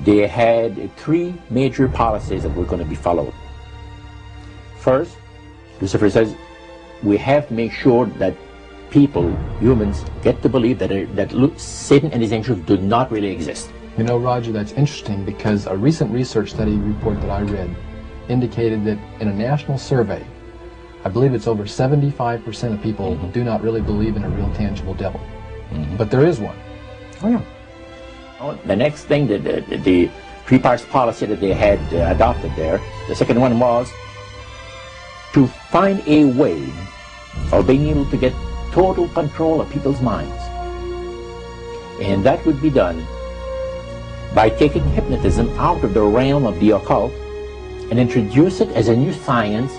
they had three major policies that were going to be followed. First, Lucifer says, we have to make sure that people, humans, get to believe that Satan and his angels do not really exist. You know, Roger, that's interesting because a recent research study report that I read indicated that in a national survey, I believe it's over 75% of people do not really believe in a real tangible devil. But there is one. Oh, yeah. The next thing, the three parts policy that they had adopted there, the second one was to find a way of being able to get total control of people's minds. And that would be done by taking hypnotism out of the realm of the occult and introduce it as a new science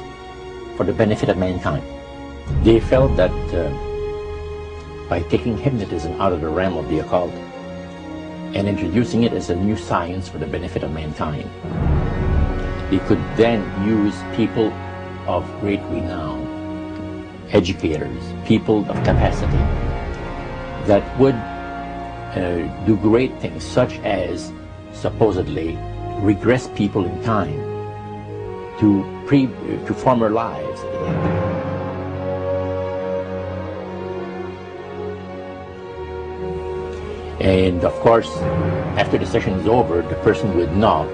for the benefit of mankind. They felt that by taking hypnotism out of the realm of the occult and introducing it as a new science for the benefit of mankind, they could then use people of great renown, educators, people of capacity, that would do great things, such as supposedly regress people in time to former lives. And of course, after the session is over, the person would not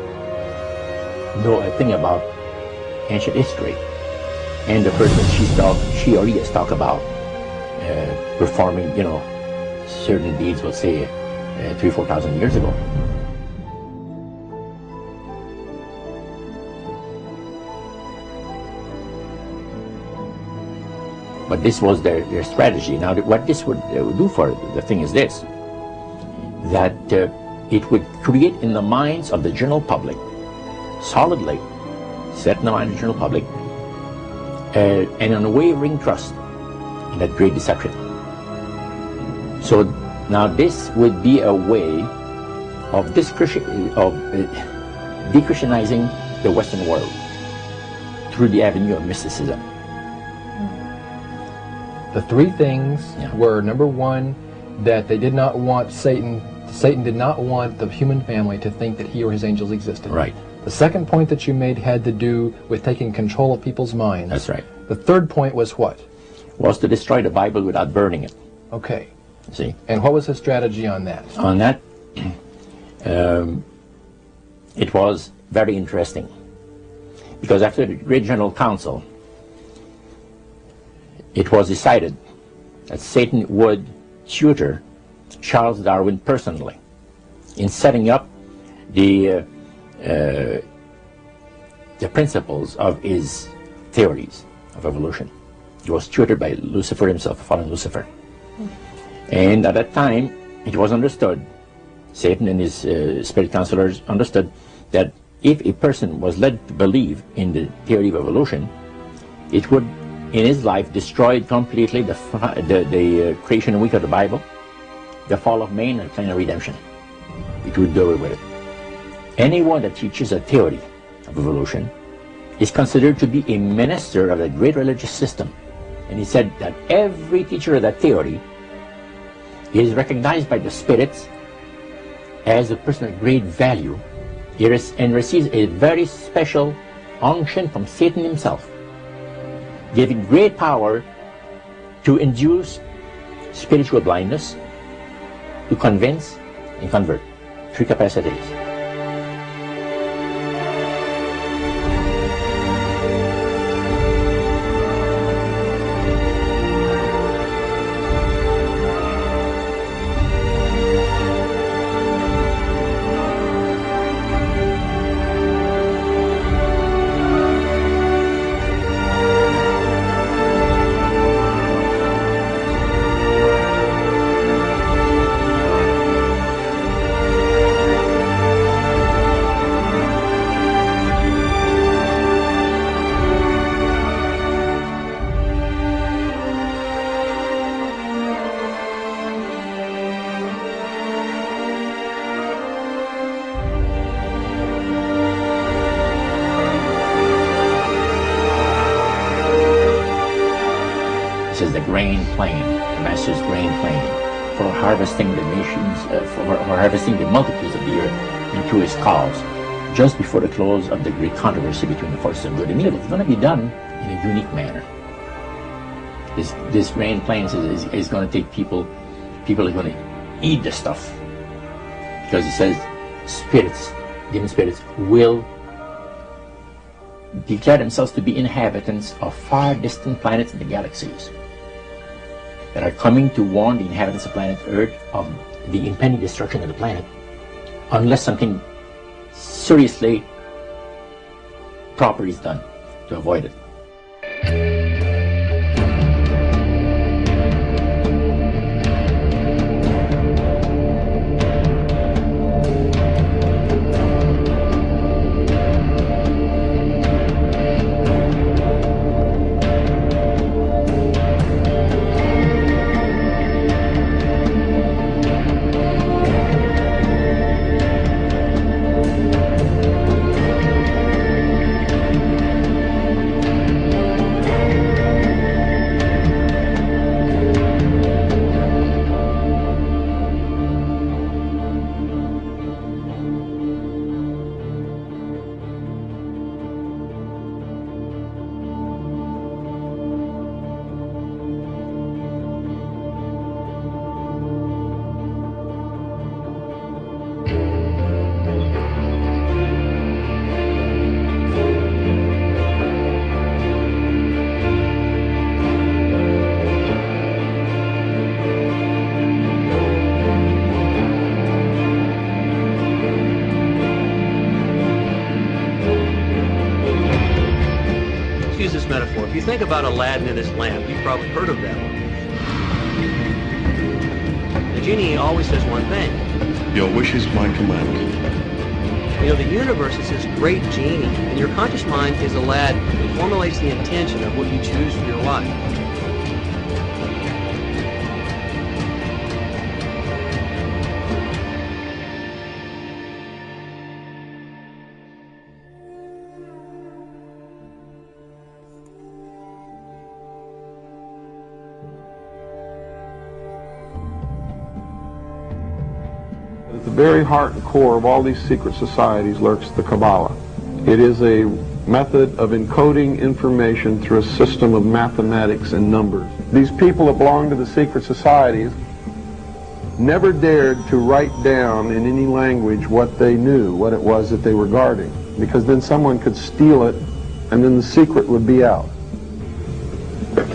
know a thing about ancient history. And the person she or he has talked about performing, certain deeds, we'll say, 3,000 or 4,000 years ago. But this was their strategy. Now, what this would do for the thing is this, that it would create in the minds of the general public, solidly set in the mind of the general public, an unwavering trust in that great deception. So now this would be a way of de-Christianizing the Western world through the avenue of mysticism. The three things were, number one, that they did not want Satan did not want the human family to think that he or his angels existed. Right. The second point that you made had to do with taking control of people's minds. That's right. The third point was what? Was to destroy the Bible without burning it. Okay. See? And what was his strategy on that? On that, it was very interesting. Because after the Great General Council, it was decided that Satan would tutor Charles Darwin personally in setting up the principles of his theories of evolution. He was tutored by Lucifer himself, fallen Lucifer. And at that time, it was understood, Satan and his spirit counselors understood, that if a person was led to believe in the theory of evolution, it would, in his life, destroy completely the creation week of the Bible, the fall of man, and the plan of redemption. It would do away with it. Anyone that teaches a theory of evolution is considered to be a minister of a great religious system. And he said that every teacher of that theory is recognized by the spirits as a person of great value and receives a very special unction from Satan himself, giving great power to induce spiritual blindness, to convince and convert. Three capacities. Is the grain plain, the master's grain plain, for harvesting the nations, for harvesting the multitudes of the earth. into his cause just before the close of the great controversy between the forces of good and evil. It's going to be done in a unique manner. This grand plan is going to take people are going to eat the stuff, because it says spirits, demon spirits, will declare themselves to be inhabitants of far distant planets in the galaxies that are coming to warn the inhabitants of planet Earth of the impending destruction of the planet unless something seriously proper is done to avoid it. Use this metaphor. If you think about Aladdin and his lamp, you've probably heard of that one. The genie always says one thing. Your wish is my command. You know, the universe is this great genie, and your conscious mind is Aladdin who formulates the intention of what you choose for your life. At the very heart and core of all these secret societies lurks the Kabbalah. It is a method of encoding information through a system of mathematics and numbers. These people that belong to the secret societies never dared to write down in any language what they knew, what it was that they were guarding, because then someone could steal it and then the secret would be out.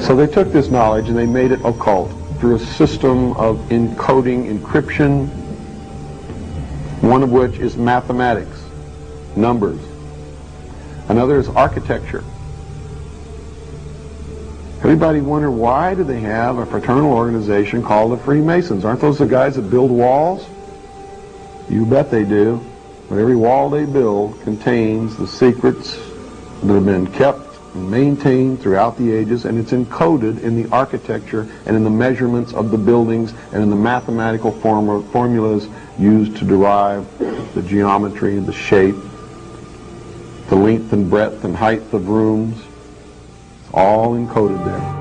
So they took this knowledge and they made it occult through a system of encoding, encryption, one of which is mathematics, numbers. Another is architecture. Everybody wonder, why do they have a fraternal organization called the Freemasons? Aren't those the guys that build walls? You bet they do. But every wall they build contains the secrets that have been kept and maintained throughout the ages, and it's encoded in the architecture and in the measurements of the buildings and in the mathematical formulas used to derive the geometry, the shape, the length and breadth and height of rooms. It's all encoded there.